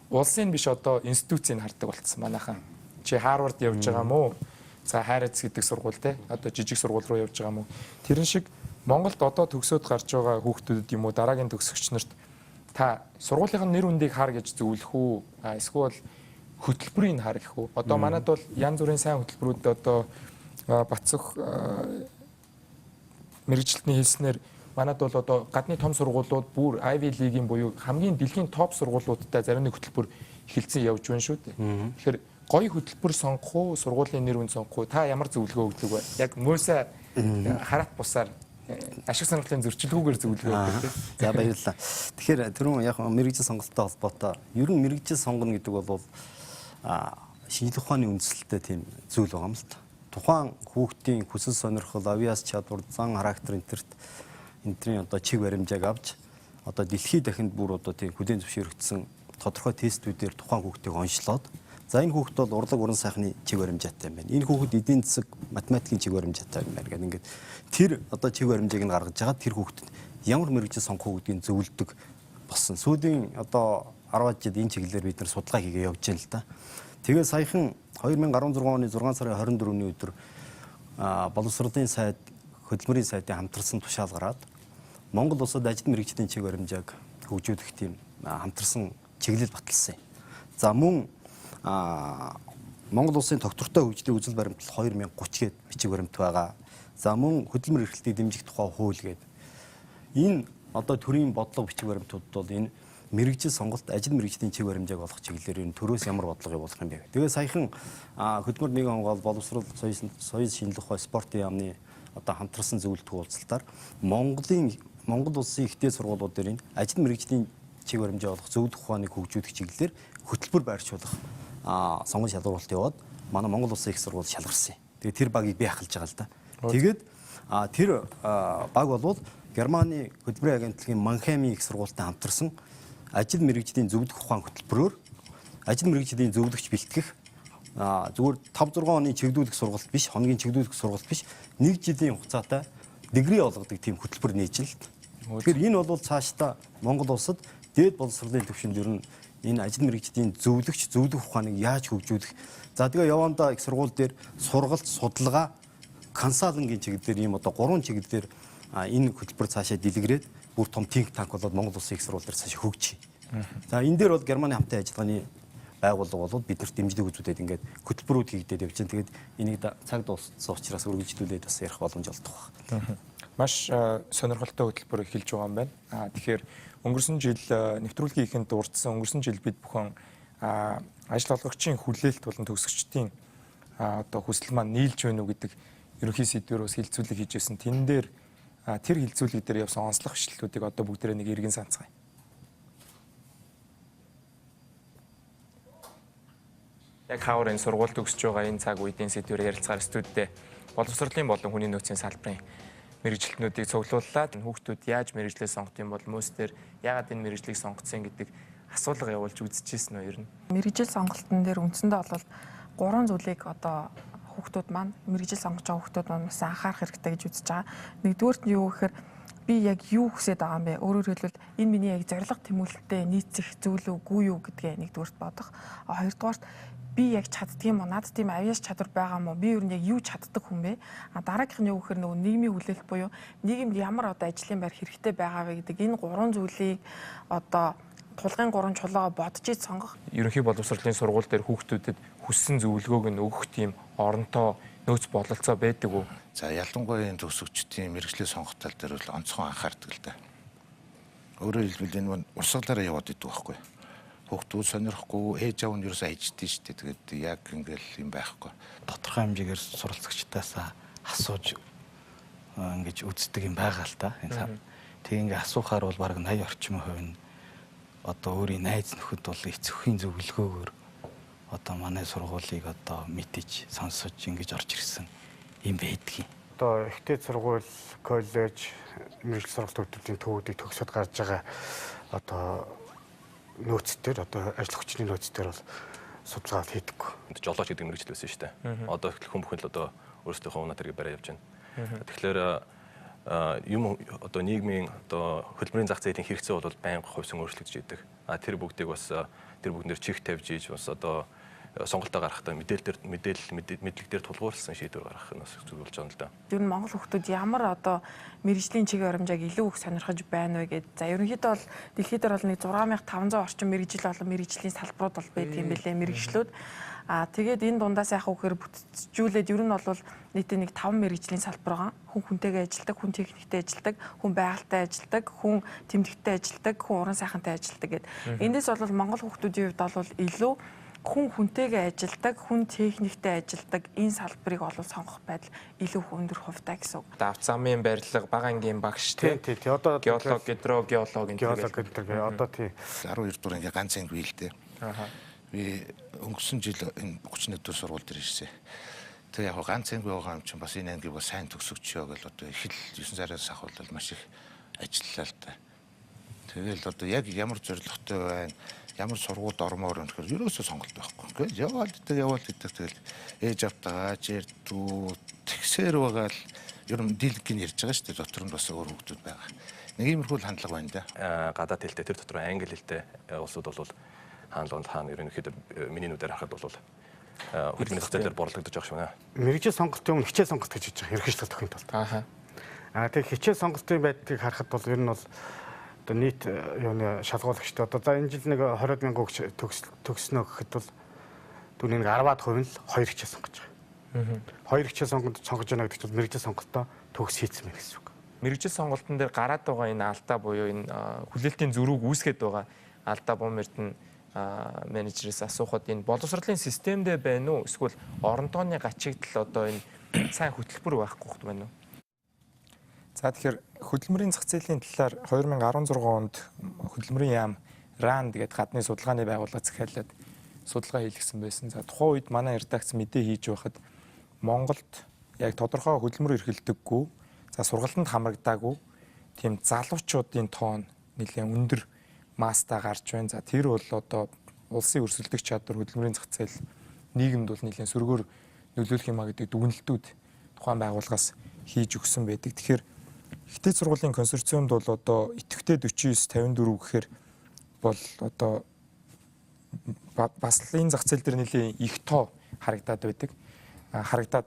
Улсын биш одоо институцийг хардаг болцсон манайхан. Чи Харвард явж байгаа мó? За Хайрац гэдэг сургууль те. Одоо жижиг сургууль руу явж байгаа мó? Тэрэн шиг Монголд одоо төгсөөд гарч байгаа хүүхдүүдэд юм уу дараагийн төгсөгч нарт та сургуулийн нэр үндийг хар гэж зөвлөх үү? Эсвэл хөтөлбөрийг хар гэх үү? Одоо манайд бол янз бүрийн сайн хөтөлбөрүүд одоо Бацөх мэрэгчлэлтний хэлснээр манайд бол одоо гадны том сургуулиуд бүр Ivy League-ийн буюу хамгийн дэлхийн топ сургуулиудтай зарим нэг хөтөлбөр эхэлсэн явж байна шүү дээ. Тэгэхээр гоё хөтөлбөр сонгох уу, сургуулийн нэр үнд сонгох уу? Та ямар зөвлөгөө өгдөг вэ? Яг мөөсөө хараат бусаар ашиг сонирхлын зөрчилгүйгээр зөвлөгөө өгдөг. За баярлалаа. Тэгэхээр түрүүн яг мэрэгжил сонголттой холбоотой ер нь мэрэгжил сонгоно гэдэг бол шинжлэх ухааны үндсэлтэй тийм зүйл байгаа юм л та. Тухайн хүүхдийн хүсэл сонирхол, авьяас чадвар, зан характер энтрийн одоо чиг баримжааг авч одоо дэлхийд дахинд бүр одоо тийм хүлээн зөвшөөрөгдсөн тодорхой тестүүдээр тухайн хүүхдийг онцлоод за энэ хүүхд бол урлаг уран сайхны чиг баримжаатай юм байна. Энэ хүүхд эдийн засаг, математикийн чиг баримжаатай юм байна гэдэг ингээд тэр одоо чиг баримжааг нь гаргаж байгаа тэр хүүхдэд ямар мэрэгжил сонгох уу гэдгийг зөвлөдөг болсон. Сүүлийн одоо 10 жил энэ чиглэлээр бид нар судалгаа хийгээ явж байна л да. Тэгээ саяхан 2016 оны 6 сарын 24-ний өдөр боловсролын сайд хөдөлмөрийн сайдын хамтарсан тушаал гараад Монгол улсад ажил мэргэжлийн чиг баримжааг хөгжүүлэх тийм хамтарсан чиглэл баталсан юм. За мөн Монгол улсын доктортой хөгжлийн үзэл баримтлал 2030 гээд бичиг баримт байгаа. За мөн хөдөлмөр эрхлэлтийг дэмжих тухай хууль гээд энэ одоо төрийн бодлого бичиг баримтууд бол энэ мэрэгжил сонголт ажил мэргэжлийн чиг баримжааг олох чиглэлээр энэ төрөөс ямар бодлого явуулах юм бэ? Тэгээ саяхан хөдөлмөр нэгэн хоногол боловсрол соёл шинжлэх ухаан спортын яамны одоо хамтарсан зөвлөлт уулзалтаар Монгол улсын ихтэй сургуулиуд дээр энэ ажил мэргэжлийн чиг баримжаа олох зөвлөх ухааныг хөгжүүлэх чиглэлээр хөтөлбөр байршуулах сонгон шалгуулалт яваад манай Монгол улсын их сургууль шалгарсан. Тэгээ тэр багийг би ахалж байгаа л да. Тэгээд тэр баг бол Германы хөтөлбөрийн агентлагийн Манхаймын их сургуультай хамтарсан ажил мэргэжлийн зөвлөх ухаан хөтөлбөрөөр ажил мэргэжлийн зөвлөгч бэлтгэх зүгээр 5-6 оны чиглүүлэх сургалт биш, хоногийн чиглүүлэх сургалт биш, 1 жилийн хугацаатай дигри олгодог тийм хөтөлбөр нээжилт. Тэгэхээр энэ бол цаашдаа Монгол улсад дээд боловсролын түвшинд ер нь энэ ажил мэргэжлийн зөвлөх ухааныг яаж хөгжүүлэх. За тэгээ явандаа их сургууль дээр сургалт, судалгаа, консалтингийн чиглэлээр ийм одоо 3 чиглэлээр энэ хөтөлбөр цаашаа дэлгэрээд бүр том think tank болоод Монгол улсын их сургууль дээр цаашаа хөгжиж. За энэ дээр бол Германы хамтын ажиллагааны байгууллага бол биднэрт дэмжлэг үзүүлээд ингээд хөтөлбөрүүд хийгдээд явж байна. Тэгээд энийг цаг дууссан учраас үргэлжлүүлээд бас ярих боломж олдох байна. Маш сонирхолтой хөтөлбөр эхэлж байгаа юм байна. Тэгэхээр өнгөрсөн жил нэвтрүүлгийн ихэнд дурдсан өнгөрсөн жил бид бүхэн ажил олгогчийн хүлээлт болон төгсөгчдийн одоо хүсэл маань нийлж байна уу гэдэг ерөнхий сэдвээр бас хилцүүлэг хийжсэн. Тэн дээр тэр хилцүүлэг дээр явсан онцлог бичлэлүүдийг одоо бүгдээрээ нэг эргэн санацгаая. Яг хавар энэ сургууль төгсөж байгаа энэ цаг үеийн сэдвээр ярилцахаар студидтэй боловсролын болон хүний нөөцийн салбарын мэрэгжилтнүүдийг цуглууллаад хүүхдүүд яаж мэрэгжлээ сонгох юм бол мөс дээр яагаад энэ мэрэгжлийг сонгоцсон гэдэг асуулга явуулж үзчихсэн нь ер нь. Мэрэгжил сонголтын дээр үндсэндээ бол 3 зүйлийг одоо хүүхдүүд маань мэрэгжил сонгож байгаа хүүхдүүд маань бас анхаарах хэрэгтэй гэж үзэж байгаа. Нэгдүгээрт нь юу гэхээр би яг юу хүсэж байгаа юм бэ? Өөрөөр хэлбэл энэ миний яг зорилго тэмүүлэлтэд нийцэх зүйл үгүй юу гэдгээ нэгдүгээрт бодох. Хоёрдугаарт би яг чаддгийм уу? Над тийм авьяас чадвар байгаа мó? Би ер нь яг юу чаддаг хүн бэ? Дараагийнх нь юу гэхээр нөгөө нийгмийн хүлээлт буюу нийгэмд ямар одоо ажлын байр хэрэгтэй байгаа вэ гэдэг энэ 3 зүйлийг одоо тулгын 3 чулуугаа бодож ий сонгох. Ерөнхий боловсролын сургууль дээр хүүхдүүдэд хүссэн зөвлөгөөг нь өгөх тийм оронтой нөөц бололцоо байдаг уу? За ялангуяа энэ төгсөгчдийн мэрэгжлийн сонгох тал дээр бол онцгой анхаардаг л да. Өөрөөр хэлбэл энэ урсгалаараа яваад идэв байхгүй. Хүүхдүүд сонирхгүй ээж аав нь ерөөсөө ажидсан шүү дээ. Тэгээд яг ингээл юм байхгүй. Тодорхой хэмжээгээр суралцагчдаас асууж ингэж үздэг юм байгаа л да. Тэг ингээ асуухаар бол бараг 80 орчим хувь нь одоо өөрийн найз нөхөд бол эцэгхийн зөвлөгөөгөөр одоо манай сургуулийг одоо мэдэж сонсож ингэж орж ирсэн юм байдгийг. Одоо ихтэй сургууль, коллеж, мэрэгжил сургалт хөтөлбөрийн төвүүдийг төгсөд гарч байгаа одоо нөөцтөр одоо ажил хүчний нөөцтөр бол судалгаа хийдэг. Жолооч гэдэг мэрэгжил байсан шүү дээ. Одоо хүн бүхэн л одоо өөрсдийнхөө унаа тэргээ барай явж байна. Тэгэхээр юм одоо нийгмийн одоо хөдөлмөрийн зах зээлийн хэрэгцээ бол байнга хувьсан өөрчлөгдөж идэг. Тэр бүгдийг бас тэр бүгднэр чих тавьж ийж бас одоо сонголтоо гаргахдаа мэдлэг дээр тулгуурласан шийдвэр гаргах нь бас зүйл болж байгаа юм л да. Ер нь Монгол хүмүүс ямар одоо мэрэгжлийн чиг баримжааг илүү их сонирхож байна вэ гэдэг. За ерөнхийдөө бол дэлхийд дээр бол нэг 6500 орчим мэрэгжил болон мэрэгжлийн салбарууд бол байдаг юм билээ мэрэгчлүүд. Тэгээд энэ дундаас яах вэ гэхээр бүтцжүүлээд ер нь бол нийтээ нэг 5 мэрэгжлийн салбар байгаа. Хүн хүнтэйгээ ажилдаг, хүн техниктэй ажилдаг, хүн байгальтай ажилдаг, хүн тэмдэгтэй ажилдаг, хүн уран сайхантай ажилдаг гэдэг. Эндээс бол Монгол хүмүүсийн хувьд бол илүү хүн хүнтэйгээ ажилдаг, хүн техниктэй ажилдаг энэ салбарыг сонгох байдал илүү өндөр хувьтай гэсэн үг. Давц замын барилга, бага ангийн багш тий. Одоо геолог, гидрогеолог гэдэг. Одоо тий. 12 дугаар ингээ ганц анги бийл дээ. Би өнгөрсөн жил энэ 31 дэх сургууль дээр ирсэн. Тэгээ яг ганц анги байгаа юм чинь бас энэ ангийг бас сайн төгсөгчөө гэл одоо их л 9 сараас ахвал маш их ажиллалаа л та. Тэгэл одоо яг ямар зорилготой байна, ямар сургуульд ормоор юм гэхээр ерөөсөө сонголт байхгүй. Ингээд яваал гэдэг тэгэл ээж автагаа жирдүү тэгсээр байгаа л ер нь дийлгэн ярьж байгаа шүү дээ. Дотор нь бас өөр хүмүүс байгаа. Нэг иймэрхүү хандлага байна да. Гадаад хэлтэй тэр дотор англи хэлтэй улсууд бол хаана ерөнхийдөө миний нүдээр харахад бол хөдөлмөрийн зах зээл дээр борлогдож байгаа шүү нэ. Мэргэжил сонголтын өмнө хичээл сонголт гэж хэлж байгаа ерөнхийдөө тохиолдолд тулд. Тэгээ хичээл сонголтын байдлыг харахад бол ер нь бол одоо нийт юуны шалгуулагчтай одоо за энэ жил нэг 20 мянган үг төгснө гэхэд бол түүний нэг 10-аад хувь нь л 2 хичээл сонгож байгаа. 2 хичээл сонгож байна гэдэг чинь мэргэжил сонголтоо төгс хийцэн байна гэсэн үг. Мэргэжил сонголтын дээр гараад байгаа энэ алдаа буюу энэ хүлээлтийн зөрүүг үүсгэж байгаа алдаа бом эрдэнэ менежерээс асуухад энэ боловсролын системдээ байна уу эсвэл орондооны гачигдал одоо энэ сайн хөтөлбөр байхгүй хөх байна уу? За тэгэхээр хөдөлмөрийн зах зээлийн талаар 2016 онд хөдөлмөрийн яам RAND гэдэг гадны судалгааны байгууллага захиалаад судалгаа хийлгэсэн байсан. За тухайн үед манай редакц мэдээ хийж байхад Монголд яг тодорхой хөдөлмөр эрхэлдэггүй, за сургалтанд хамрагдаагүй тийм залуучуудын тоон нэлээд өндөр масста гарч байна. За тэр бол одоо улсын өрсөлдөх чадвар хөдөлмөрийн зах зээл нийгэмд бол нэлээд сөргөөр нөлөөлөх юмаа гэдэг дүгнэлтүүд тухайн байгууллагаас хийж өгсөн байдаг. Тэгэхээр ихтэй сургуулийн консорциумд бол одоо идэвхтэй 49-54 гэхээр бол одоо бас энэ зах зээл дээр нэлээд их тоо харагдаад байдаг. Харагдаад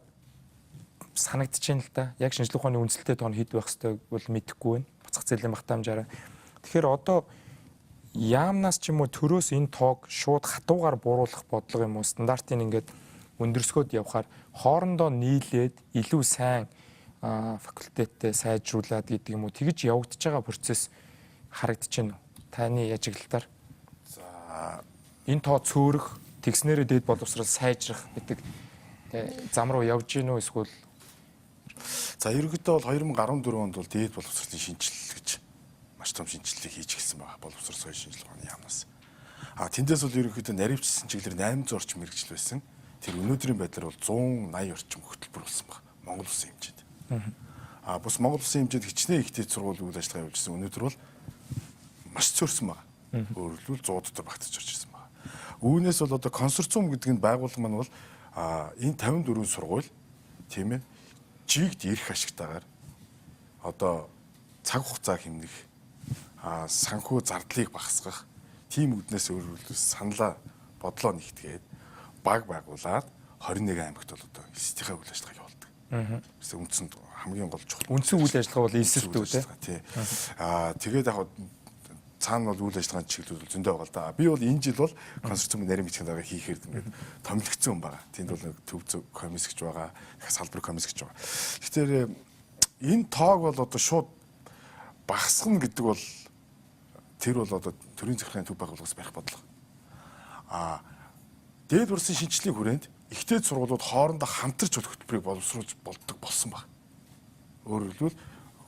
санагдаж байна л да. Яг шинжлэх ухааны үндэслэлтэй тоон хэд байх ёстой бол мэдэхгүй байна. Зах зээлийн багтаамжаараа. Тэгэхээр одоо яамнаас ч юм уу төрөөс энэ тоог шууд хатуугаар бууруулах бодлого юм уу стандартын ингээд өндөрсгөөд явхаар хоорондоо нийлээд илүү сайн факультеттэй сайжруулад гэдэг юм уу тэгж явагдаж байгаа процесс харагдаж байна уу? Таны ажиглалтаар. За энэ тоо цөөрөх, тэгснээрээ дээд боловсрол сайжрах гэдэг зам руу явж гин үү эсвэл за ерөнхийдөө бол 2014 онд бол дээд боловсролын шинжилэл гэж маш том шинжилгээг хийж гисэн байгаа. Боловсрол соёлын шинжилгээ ухааны яамнаас. Тэндээс бол ерөнхийдөө наривчсан чиглэлээр 800 орчим мэргэжил байсан. Тэр өнөөдрийн байдлаар бол 180 орчим хөтөлбөр болсон байна. Монгол улсын хэмжээнд. Бус Монгол улсын хэмжээнд хичнээн ихтэй сургууль үйл ажиллагаа явуулжсэн. Өнөөдөр бол маш цөөрсөн байна. Өөрөлдвөл 100 дотор багтаж орж ирсэн байна. Үүнээс бол одоо консорциум гэдэг нь байгууллага маань бол энэ 54 сургууль тийм ээ жигд ирэх ашигтайгаар одоо цаг хугацаа хэмнэх санхүү зардлыг багасгах тийм үднээс өөрөлдвөл саналаа бодлоо нэгтгээд баг байгуулад 21 аймагт бол одоо элсдийнхээ үйл ажиллагааг явуулдаг. Гэсэн үндсэнд хамгийн гол чухал үндсэн үйл ажиллагаа бол элсэлтүү тий. Тэгээд яг цаана бол үйл ажиллагааны чиглэлүүд зөндөө байгаа л да. Би бол энэ жил бол консорциум нарийн бичгийн дарга хийхээр ингээд томилогдсон юм байна. Тэнд бол төв зөв комисс гэж байгаа, салбар комисс гэж байгаа. Тэгэхээр энэ тоог бол одоо шууд багасгана гэдэг бол тэр бол одоо төрийн захиргааны төв байгууллагаас барих бодлого. Дээд бүрсэн шинжилгээний хүрээнд ихтэй сургуулиуд хоорондоо хамтарч хөтөлбөрийг боловсруулж болдог болсон баг. Өөрөөр хэлбэл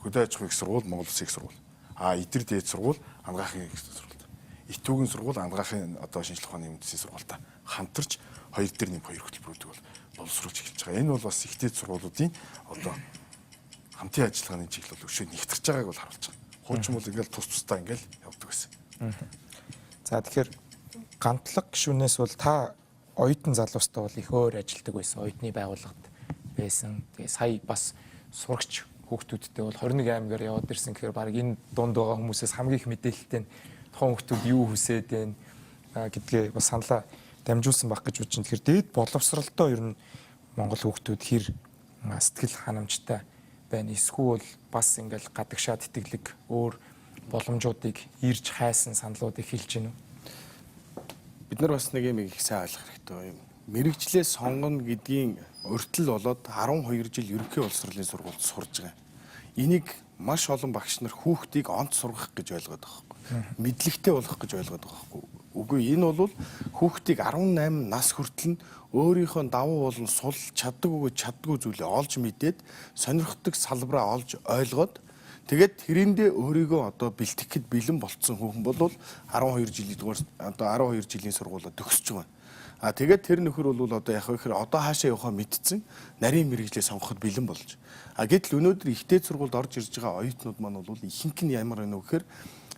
хөдөө аж ахуйн их сургууль, Монгол Улсын их сургууль. Идэр дээд сургууль, Ангаахын их сургууль. Итүүгийн сургууль, Ангаахын одоо шинжлэх ухааны үндэсний сургуультай хамтарч хоёр дээр нэм хоёр хөтөлбөрүүдийг бол боловсруулж эхэлж байгаа. Энэ бол бас ихтэй сургуулиудын одоо хамтын ажиллагааны чиглэл бол өшөө нэгтэрч байгааг бол харуулж байгаа. Хуучин бол ингээл тус тусдаа ингээл явдаг байсан. За тэгэхээр гантлаг гишүүнээс бол та оюутан залуустай бол их өөр ажилдаг байсан. Оюутны байгууллагад байсан. Тэгээ сая бас сурагч хүүхдүүдтэй бол 21 аймгаар яваад ирсэн гэхээр баг энэ дунд байгаа хүмүүсээс хамгийн их мэдээлэлтэй нь тухайн хүүхдүүд юу хүсээд байна гэдгээ бас саналаа дамжуулсан баг гэж бодож байна. Тэгэхээр дээд боловсролтой ер нь Монгол хүүхдүүд хэр сэтгэл ханамжтай байна. Эсвэл бас ингээл гадагшаад итгэлэг өөр боломжуудыг ирж хайсан саналуудыг хэлж гинүү. Бид нар бас нэг юм их сайн ойлгох хэрэгтэй юм. Мэргэжлээ сонгоно гэдгийн өртөл болоод 12 жил ерөнхий боловсролын сургуульд сурж байгаа. Энийг маш олон багш нар хүүхдийг онц сургах гэж ойлгоод байгаа байхгүй. Мэдлэгтэй болох гэж ойлгоод байгаа байхгүй. Үгүй энэ бол хүүхдийг 18 нас хүртэл нь өөрийнхөө давуу болон сул чаддаггүй зүйлээ олж мэдээд сонирхдаг салбараа олж ойлгоод тэгээд тэрэндээ өөрийгөө одоо бэлтгэхэд бэлэн болцсон хүүхэн бол 12 жилийн сургуулаа төгсөж байгаа. Тэгээд тэр нөхөр бол одоо яг ихэр одоо хаашаа явахаа мэдсэн нарийн мэргэжлээ сонгоход бэлэн болж. Гэтэл өнөөдөр ихтэй сургуульд орж ирж байгаа оюутнууд маань бол ихэнх нь ямар байна вэ гэхээр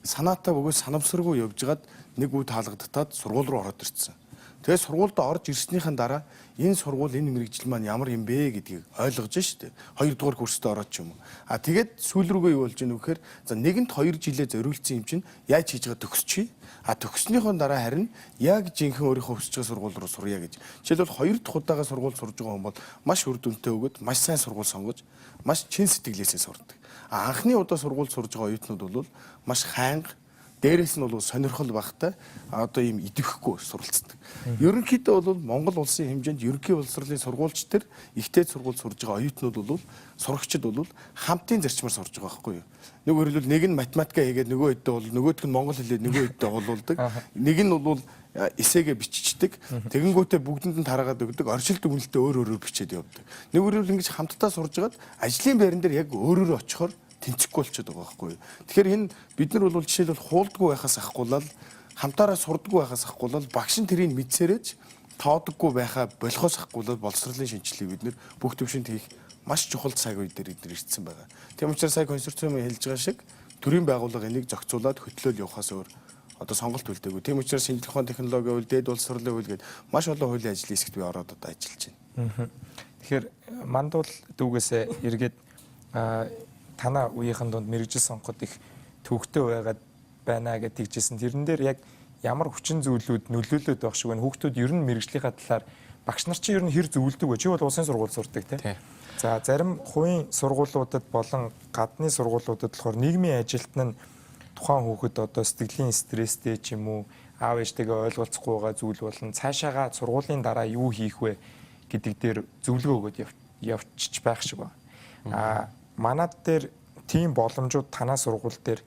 санаатаа бөгөөд санамсаргүй явжгаад нэг үе таалагдтаад сургууль руу ороод ирсэн. Тэгээд сургуульд орж ирснийхэн дараа энэ сургууль энэ мэргэжил маань ямар юм бэ гэдгийг ойлгож штэ. 2 дугаар курст ороод ч юм уу. Тэгээд сүүл рүүгээ юу болж ийнө вэхээр за нэгэнт 2 жилээ зориулсан юм чинь яаж хийж байгаа төгсчихье. Төгснөхийн дараа харин яг жинхэнэ өөрийнхөө хүсэж байгаа сургууль руу сурья гэж. Жишээлбэл 2 дахь удаага сургууль сурж байгаа хүн бол маш үр дүнтэй өгöd маш сайн сургууль сонгож маш чин сэтгэлээсээ сурдаг. Анхны удаа сургууль сурж байгаа оюутнууд бол маш хайнга дээрээс нь бол сонирхол багтай одоо ийм идэвхгүй суралцдаг. Ерөнхийдөө бол Монгол улсын хэмжээнд ерөнхий боловсролын сургуульч төр ихтэй сургууль сурж байгаа оюутнууд бол сурагчид бол хамтын зарчмаар сурж байгаа байхгүй юу. Нөгөөр хэлбэл нэг нь математикаа хийгээд нөгөө хэдтэй бол нөгөөх нь монгол хэлээд нөгөө хэдтэй болуулдаг. Нэг нь бол эсээгээ биччихдэг. Тэгэнгүүтээ бүгдэнд нь тараагаад өгдөг. Оршил дүгнэлтээ өөр бичээд явдаг. Нөгөөр хэлбэл ингэж хамтдаа сурж байгаад ажлын байран дээр яг өөрөөр очихоор тэнцэхгүй болчиход байгаа байхгүй юу. Тэгэхээр энэ бид нар бол жишээлбэл хуулдаггүй байхаас ахгүйл хамтаараа сурдаггүй байхаас ахгүйл багш нь тэрийг мэдсээрэж тоодоггүй байхаа болохоос ахгүйл боловсролын шинжилгээг бид нар бүх төвшөнд хийх маш чухал цаг үе дээр бид нар ирсэн байгаа. Тийм учраас сая консорциумын хэлж байгаа шиг төрийн байгууллага энийг зохицуулаад хөтлөөл явахаас өөр одоо сонголт үлдээгүй. Тийм учраас шинжлэх ухааны технологийн хууль, дээд боловсролын хууль гээд маш олон хуулийн ажлын хэсэгт би ороод одоо ажиллаж байна. Тэгэхээр мандуул дүүгээсээ эргээд танаа үеийнхэн донд мэргэжил сонгоход их төвөгтэй байгаад байна гэж тэгжсэн. Тэрэн дээр яг ямар хүчин зүйлүүд нөлөөлөд байх шиг байна. Хүүхдүүд ер нь мэргэжлийнхаа талаар багш нар чинь ер нь хэр зөвлөдөг вэ? Чи бол улсын сургууль сурдаг тийм. За зарим хувийн сургуулиудад болон гадны сургуулиудад болохоор нийгмийн ажилтан нь тухайн хүүхэд одоо сэтгэлийн стресстэй ч юм уу аав ээжтэйгээ ойлголцохгүй байгаа зүйл болон цаашаага сургуулийн дараа юу хийх вэ гэдэг дээр зөвлөгөө өгөөд явчих байх шиг байна. Манад дээр тийм боломжууд танаа сургууль дээр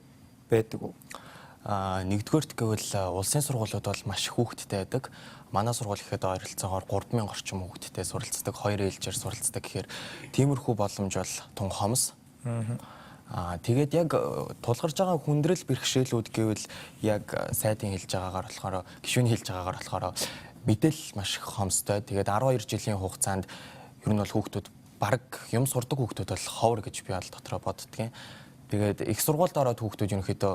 байдаг уу? Нэгдүгээрт гэвэл улсын сургуулиуд бол маш хүүхдтэй байдаг. Манай сургууль ихэд ойролцоогоор 3000 орчим хүүхдтэй суралцдаг, 2 ээлжээр суралцдаг гэхээр тиймэрхүү боломж бол тун хомс. Тэгээд яг тулгарч байгаа хүндрэл бэрхшээлүүд гэвэл яг сайдын хэлж байгаагаар болохоор гишүүний хэлж байгаагаар болохоор мэдээлэл маш их хомстой. Тэгээд 12 жилийн хугацаанд ер нь бол хүүхдүүд баг юм сурдаг хүүхдүүд бол ховор гэж би бол дотроо боддгийн. Тэгээд их сургуульд ороод хүүхдүүд ерөнхийдөө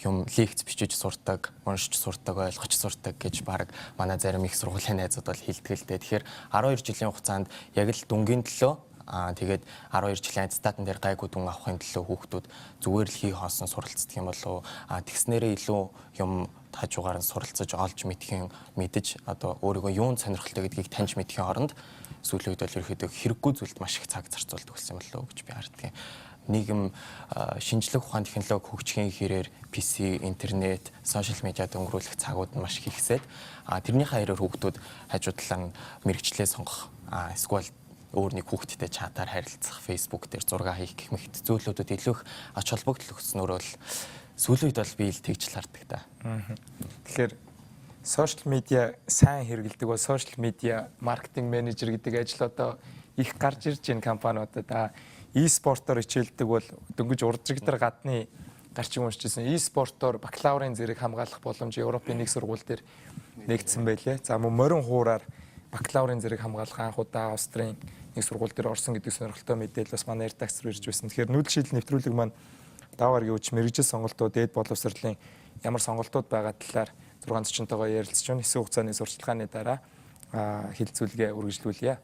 юм лекц бичиж сурдаг, уншиж сурдаг, ойлгож сурдаг гэж баг манай зарим их сургуулийн найзууд бол хэлдэг л дээ. Тэгэхээр 12 жилийн хугацаанд яг л дүнгийн төлөө тэгээд 12 жилийн аттестатан дээр гайгүй дүн авахын төлөө хүүхдүүд зүгээр л хий хоосон суралцдаг юм болов тэгснээрээ илүү юм хажуугаар нь суралцаж олж мэдж одоо өөрийгөө юунд сонирхолтой гэдгийг таньж мэдхийн оронд сүүлийн үед бол ерөөхдөө хэрэггүй зүйлд маш их цаг зарцуулдаг болсон болов гэж би харддаг. Нийгэм шинжлэх ухааны технологи хөгжихийн хэрээр PC, интернет, сошиал медиад өнгөрүүлэх цагууд нь маш их ихсээд тэрнийхээ хэрээр хүүхдүүд хажуу талаар нь мэргэжлээ сонгох эсвэл өөр нэг хүүхдтэй чатаар харилцах, Facebook дээр зураг хийх гэх мэт зүйлүүдэд илүү их ач холбогдол өгснөөр бол сүүлийн үед бол би л тэгж хардаг та. Тэгэхээр сошиал медиа сайн хэрэглэдэг бол сошиал медиа маркетинг менежер гэдэг ажил одоо их гарч ирж байна компаниудад. E-спортоор хичээлдэг бол дөнгөж уржигдэр гадны гарчин уншижсэн e-спортоор бакалаврын зэрэг хамгаалах боломж Европын нэг сургууль дээр нэгдсэн байлээ. За морин хуураар бакалаврын зэрэг хамгаалах анх удаа Австрийн нэг сургууль дээр орсон гэдэг сонирхолтой мэдээлэл бас манай редакц руу ирж байсан. Тэгэхээр нүүдэл шийдэл нэвтрүүлэг маань даваар гэвч мэргэжил сонголтууд, дээд боловсролын ямар сонголтууд байгаа талаар 6 зочинтойгоо ярилцж байна. Хэсэг хугацааны сурчлагын дараа хэлэлцүүлгээ үргэлжлүүлье.